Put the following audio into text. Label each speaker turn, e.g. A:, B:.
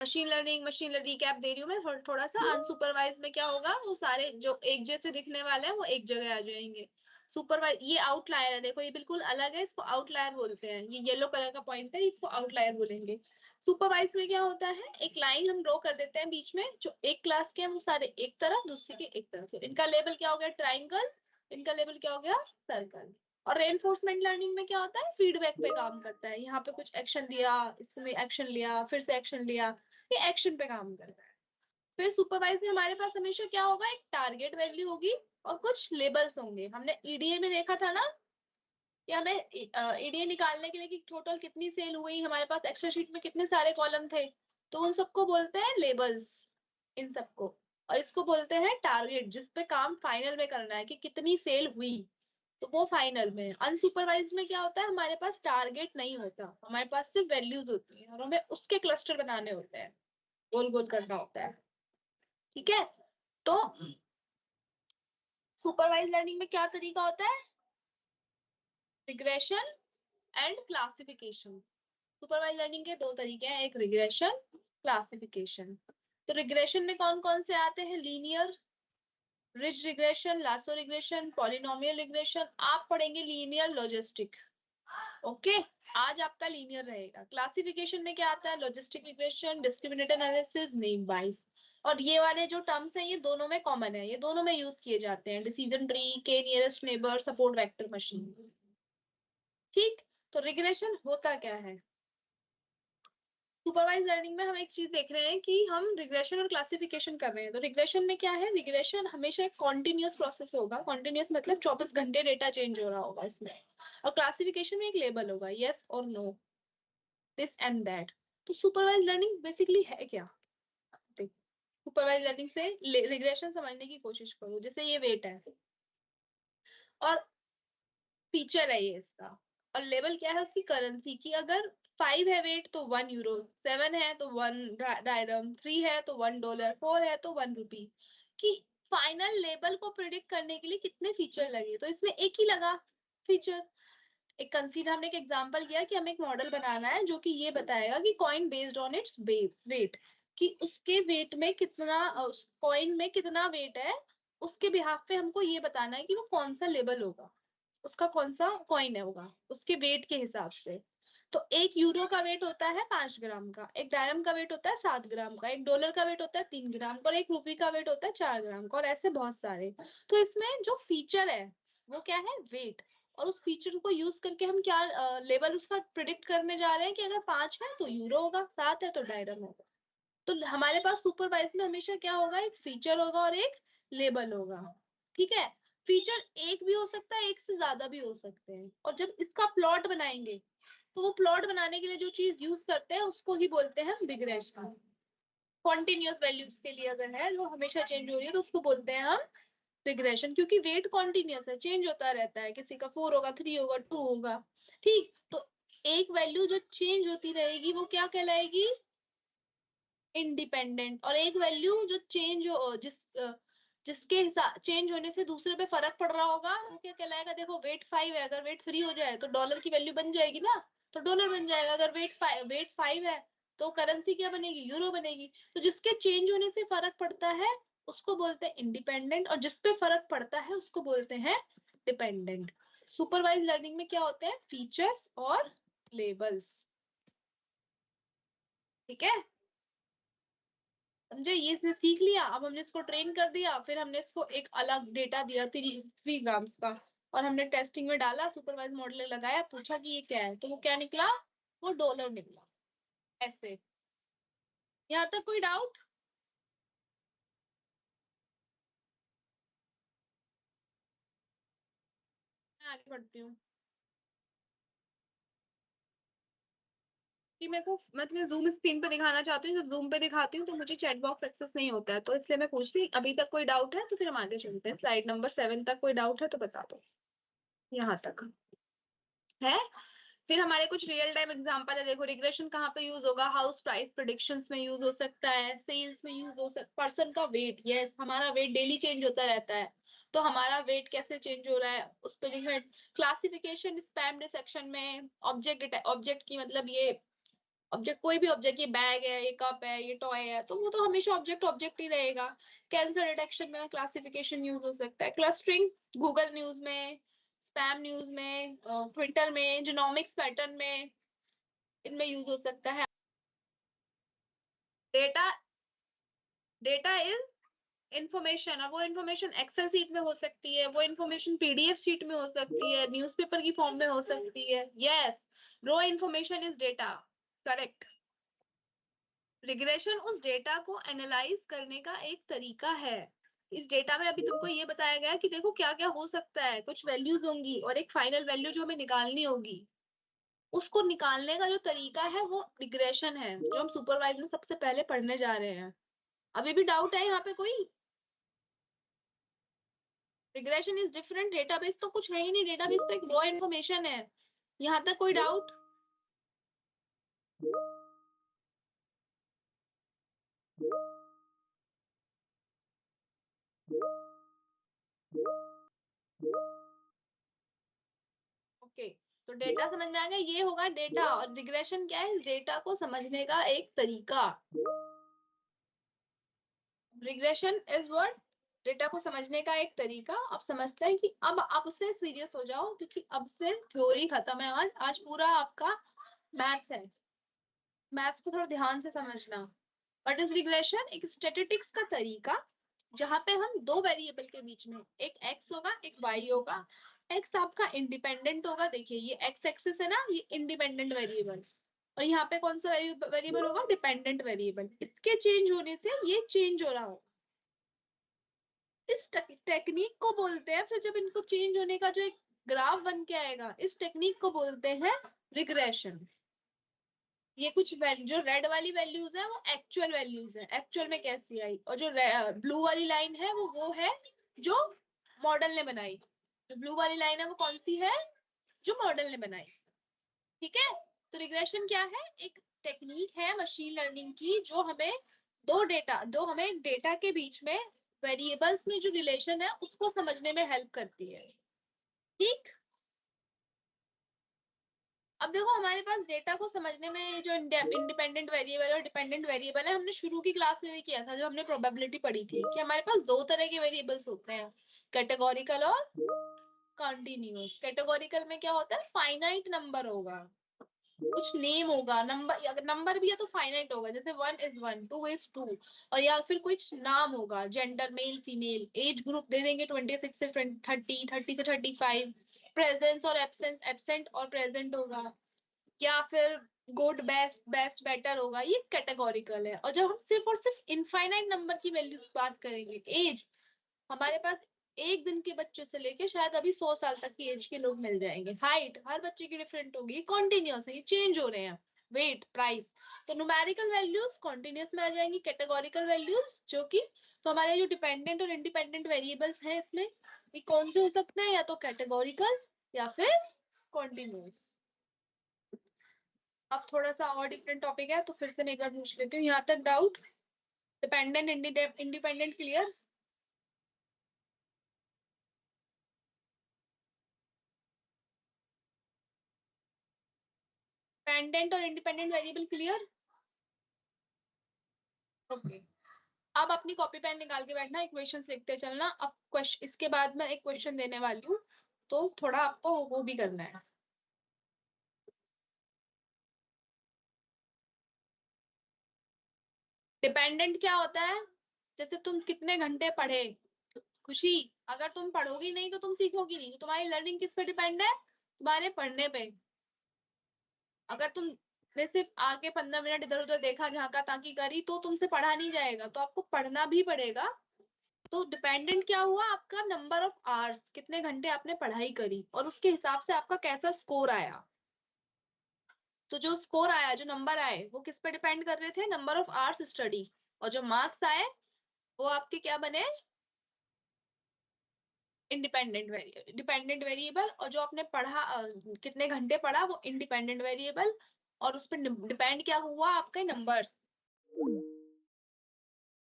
A: Machine learning cap दे रही हूँ मैं थोड़ा सा। अनसुपरवाइज में क्या होगा, वो सारे जो एक जैसे दिखने वाले हैं वो एक जगह आ जाएंगे। सुपरवाइज ये आउटलायर है, देखो ये बिल्कुल अलग है, इसको आउटलायर बोलते हैं। ये येलो कलर का पॉइंट है, इसको आउटलायर बोलेंगे। सुपरवाइज में क्या होता है, एक लाइन हम ड्रॉ कर देते हैं बीच में, जो एक क्लास के हैं वो सारे एक तरफ, दूसरे के एक तरफ। तो इनका लेबल क्या हो गया, ट्राइंगल। इनका लेबल क्या हो गया, सर्कल। और रेनफोर्समेंट लर्निंग में क्या होता है, फीडबैक पे काम करता है। यहाँ पे कुछ एक्शन दिया, इसमें एक्शन लिया, फिर से एक्शन लिया, ये एक्शन पे काम करता है। फिर सुपरवाइज में हमारे पास हमेशा क्या होगा, एक टारगेट वैल्यू होगी और कुछ लेबल्स होंगे। हमने ईडीए में देखा था ना कि हमें ईडीए निकालने के लिए कि टोटल कितनी सेल हुई, हमारे पास एक्सेल शीट में कितने सारे कॉलम थे, तो उन सबको बोलते हैं लेबल्स, इन सबको। और इसको बोलते हैं टारगेट, जिसपे काम फाइनल में करना है कि कितनी सेल हुई, तो वो फाइनल में। अनसुपरवाइज में क्या होता है, हमारे पास टारगेट नहीं होता, हमारे पास सिर्फ वैल्यूज होती है और हमें उसके क्लस्टर बनाने होते हैं, गोल गोल करना होता है। ठीक है, तो सुपरवाइज लर्निंग में क्या तरीका होता है, regression and classification. Supervise learning के दो तरीके हैं, एक रिग्रेशन, क्लासिफिकेशन। तो रिग्रेशन में कौन कौन से आते हैं, linear, ridge regression, lasso regression, polynomial regression. आप पढ़ेंगे लीनियर लॉजिस्टिक। ओके, आज आपका लीनियर रहेगा। क्लासिफिकेशन में क्या आता है, logistic regression, discriminate analysis, name wise. और ये वाले जो टर्म्स हैं ये दोनों में कॉमन है, ये दोनों में यूज किए जाते हैं, डिसीजन ट्री, के nearest neighbour, support vector machine. ठीक, तो रिग्रेशन होता क्या है, सुपरवाइज लर्निंग में हम एक चीज देख रहे हैं कि हम रिग्रेशन और क्लासिफिकेशन कर रहे हैं। तो रिग्रेशन में क्या है, रिग्रेशन हमेशा एक कॉन्टिन्यूअस प्रोसेस होगा, कॉन्टिन्यूअस मतलब 24 घंटे डेटा चेंज हो रहा होगा इसमें। और क्लासिफिकेशन में एक लेबल होगा, यस और नो, दिस एंड दैट। तो सुपरवाइज लर्निंग बेसिकली है क्या, सुपरवाइज लर्निंग से रिग्रेशन समझने की कोशिश करो। जैसे ये वेट है और फीचर है ये इसका, और लेवल क्या है उसकी, करेंसी की। अगर 5 है वेट तो 1 यूरो, 7 है तो 1 डायरम, 3 है तो $1, 4 है तो 1 रुपी। कि फाइनल लेबल को प्रिडिक्ट करने के लिए कितने फीचर लगे, तो इसमें एक ही लगा फीचर। एक कंसीडर, हमने एक एग्जांपल किया कि हमें एक मॉडल बनाना है जो कि ये बताएगा कि coin based on its weight, कि उसके वेट में कितना, उस कॉइन में कितना वेट है, उसके बिहाफ पे हमको ये बताना है कि वो कौन सा लेबल होगा, उसका कौन सा कॉइन है होगा उसके वेट के हिसाब से। तो 1 यूरो का वेट होता है 5 ग्राम का, एक डायरम का वेट होता है 7 ग्राम का, $1 का वेट होता है 3 ग्राम का, और 1 रुपी का वेट होता है 4 ग्राम का, और ऐसे बहुत सारे। तो इसमें जो फीचर है वो क्या है, वेट। और उस फीचर को यूज करके हम क्या लेवल उसका प्रिडिक्ट करने जा रहे हैं कि अगर 5 है तो यूरो होगा, 7 है तो डायरम होगा। तो हमारे पास सुपरवाइज में हमेशा क्या होगा, एक फीचर होगा और एक लेबल होगा। ठीक है, फीचर एक भी हो सकता है, एक से ज्यादा भी हो सकते हैं। और जब इसका प्लॉट बनाएंगे तो वो प्लॉट बनाने के लिए जो चीज यूज करते हैं उसको ही बोलते हैं रिग्रेशन। कॉन्टिन्यूअस वैल्यूज के लिए अगर है जो हमेशा चेंज हो रही है तो उसको बोलते हैं हम रिग्रेशन, क्योंकि वेट कॉन्टिन्यूअस है, चेंज होता रहता है, किसी का 4 होगा, 3 होगा, 2 होगा। ठीक, तो एक वैल्यू जो चेंज होती रहेगी वो क्या कहलाएगी, इंडिपेंडेंट। और एक वैल्यू जो चेंज हो, जिसके हिसाब चेंज होने से दूसरे पे फर्क पड़ रहा होगा वो क्या कहलाएगा, देखो वेट 5 है, अगर वेट 3 हो जाए तो डॉलर की वैल्यू बन जाएगी ना, तो डॉलर बन जाएगा। अगर वेट 5 है तो करेंसी क्या बनेगी, यूरो बनेगी। तो जिसके चेंज होने से फर्क पड़ता है उसको बोलते हैं इंडिपेंडेंट, और जिसपे फर्क पड़ता है उसको बोलते हैं डिपेंडेंट। सुपरवाइज लर्निंग में क्या होते हैं, फीचर्स और लेबल्स। ठीक है, समझे, ये इसने सीख लिया। अब हमने इसको ट्रेन कर दिया, फिर हमने इसको एक अलग डेटा दिया 3 ग्राम्स का, और हमने टेस्टिंग में डाला, सुपरवाइज मॉडल लगाया, पूछा कि ये क्या है, तो वो क्या निकला, वो डॉलर निकला। ऐसे, यहाँ तक कोई डाउट, मैं आगे बढ़ती हूँ। कि मेरे को, मैं तुम्हें जूम स्क्रीन पे दिखाना चाहती हूँ, जब जूम पे दिखाती हूँ तो मुझे चैट बॉक्स एक्सेस नहीं होता है, तो इसलिए मैं पूछ रही, अभी तक कोई डाउट है तो फिर हम आगे चलते हैं। स्लाइड नंबर 7 तक कोई डाउट है तो बता दो, यहाँ तक है। फिर हमारे कुछ रियल टाइम एग्जांपल है, देखो रिग्रेशन कहाँ पे यूज होगा, हाउस प्राइस प्रेडिक्शंस में यूज हो सकता है, सेल्स में यूज हो सकता है, पर्सन का वेट, यस हमारा वेट डेली चेंज होता रहता है, तो हमारा वेट कैसे चेंज हो रहा है उस पर डिपेंड। क्लासिफिकेशन स्पैम डिटेक्शन में, ऑब्जेक्ट की मतलब ये ऑब्जेक्ट कोई भी ऑब्जेक्ट, ये बैग है, ये कप है, ये टॉय है, तो वो तो हमेशा ऑब्जेक्ट ऑब्जेक्ट ही रहेगा। कैंसर डिटेक्शन में क्लासिफिकेशन यूज हो सकता है, क्लस्टरिंग गूगल न्यूज में, स्पैम न्यूज में, ट्विटर में, जीनोमिक्स पैटर्न में, इनमें यूज हो सकता है। डेटा डेटा इज इंफॉर्मेशन, और वो इन्फॉर्मेशन एक्सेल सीट में हो सकती है, वो इन्फॉर्मेशन पीडीएफ शीट में हो सकती है, न्यूज़पेपर की फॉर्म में हो सकती है। Yes, raw information is data, correct. Regression उस डेटा को एनालाइज करने का एक तरीका है। इस डेटा में अभी तुमको ये बताया गया कि देखो क्या क्या हो सकता है, कुछ वैल्यूज होंगी और एक फाइनल वैल्यू जो हमें निकालनी होगी, उसको निकालने का जो तरीका है वो रिग्रेशन है, जो हम सुपरवाइज में सबसे पहले पढ़ने जा रहे हैं। अभी भी डाउट है यहाँ पे कोई? रिग्रेशन इज डिफरेंट, डेटाबेस तो कुछ है ही नहीं, डेटाबेस तो एक रॉ इन्फॉर्मेशन है। यहाँ तक कोई डाउट? ओके, तो डेटा समझ में आ गया, ये होगा डेटा, और रिग्रेशन क्या है? डेटा को समझने का एक तरीका। Regression is what? डेटा को समझने का एक तरीका। अब समझते हैं कि अब से सीरियस हो जाओ, क्योंकि अब से थ्योरी खत्म है, आज आज पूरा आपका मैथ्स है। मैथ्स को थोड़ा ध्यान से समझना। What is regression? एक स्टैटिस्टिक्स का तरीका जहां पे हम दो वेरिएबल के बीच में, एक एक्स होगा एक वाई होगा। एक्स आपका इंडिपेंडेंट होगा, देखिए ये एक्स एक्सिस है ना, ये इंडिपेंडेंट वेरिएबल, और यहाँ पे कौन सा वेरिएबल होगा? Dependent variable. इसके चेंज होने से ये चेंज हो रहा हो, इस टेक्निक को बोलते हैं, फिर जब इनको चेंज होने का जो एक ग्राफ बन के आएगा, इस टेक्निक को बोलते हैं रिग्रेशन। ये कुछ वैल्यू, जो रेड वाली वैल्यूज है वो एक्चुअल वैल्यूज है, एक्चुअल में कैसी आई, और जो ब्लू वाली लाइन है वो है जो मॉडल ने बनाई। जो ब्लू वाली लाइन है वो कौन सी है? जो मॉडल ने बनाई। ठीक है, तो रिग्रेशन क्या है? एक टेक्निक है मशीन लर्निंग की, जो हमें डेटा के बीच में वेरिएबल्स में जो रिलेशन है उसको समझने में हेल्प करती है। ठीक, अब देखो हमारे पास डेटा को समझने में जो इंडिपेंडेंट वेरिएबल और डिपेंडेंट वेरिएबल है, हमने शुरू की क्लास में भी किया था जब हमने प्रोबेबिलिटी पढ़ी थी, कि हमारे पास दो तरह के वेरिएबल्स होते हैं, कैटेगोरिकल और कॉन्टिन्यूअस। कैटेगोरिकल में क्या होता है? फाइनाइट नंबर होगा, कुछ नेम होगा, नंबर, अगर नंबर भी है तो फाइनाइट होगा, जैसे 1 is 1, 2 is 2, और या फिर कुछ नाम होगा, gender male female, age group दे देंगे 26 से 30, 30 से 35, प्रेजेंस और एब्सेंट, एब्सेंट और प्रेजेंट होगा, या फिर गुड बेस्ट बेस्ट बेटर होगा। ये कैटेगोरिकल है। और जब हम सिर्फ और सिर्फ इनफाइनाइट नंबर की वैल्यूज बात करेंगे, एज, हमारे पास एक दिन के बच्चे से लेके शायद अभी 100 साल तक की एज के लोग मिल जाएंगे। हाइट हर बच्चे की डिफरेंट होगी, कॉन्टिन्यूस है, ये चेंज हो रहे हैं। वेट, प्राइस, तो न्यूमेरिकल वैल्यूज कॉन्टिन्यूस में आ जाएंगी, कैटेगोरिकल वैल्यूज जो कि, तो हमारे जो डिपेंडेंट और इंडिपेंडेंट वेरिएबल्स हैं इसमें, ये कौन से हो सकते हैं? या तो कैटेगोरिकल या फिर कॉन्टिन्यूस। अब थोड़ा सा और डिफरेंट टॉपिक है, तो फिर से मैं एक बार पूछ लेती हूँ, यहाँ तक doubt? Dependent independent clear? Dependent और इंडिपेंडेंट वेरिएबल क्लियर? ओके, अब अपनी कॉपी पेन निकाल के बैठना, इक्वेशंस लिखते चलना। अब क्वेश्चन, इसके बाद मैं एक क्वेश्चन देने वाली हूँ, तो थोड़ा आपको वो भी करना है। डिपेंडेंट क्या होता है? जैसे तुम कितने घंटे पढ़े, खुशी, अगर तुम पढ़ोगी नहीं तो तुम सीखोगी नहीं, तो तुम्हारी लर्निंग किस पे डिपेंड है? तुम्हारे पढ़ने पे। अगर तुमने सिर्फ आके 15 मिनट इधर उधर देखा, झांका ताकी करी, तो तुमसे पढ़ा नहीं जाएगा, तो आपको पढ़ना भी पड़ेगा। तो डिपेंडेंट क्या हुआ? आपका नंबर ऑफ आवर्स, कितने घंटे आपने पढ़ाई करी, और उसके हिसाब से आपका कैसा स्कोर आया। तो जो स्कोर आया, जो नंबर आए, वो किस पे डिपेंड कर रहे थे? Number of hours study. और जो मार्क्स आए वो आपके क्या बने? Dependent variable. और जो आपने पढ़ा, कितने घंटे पढ़ा, वो इंडिपेंडेंट वेरिएबल। और उस पर डिपेंड क्या हुआ? आपके नंबर।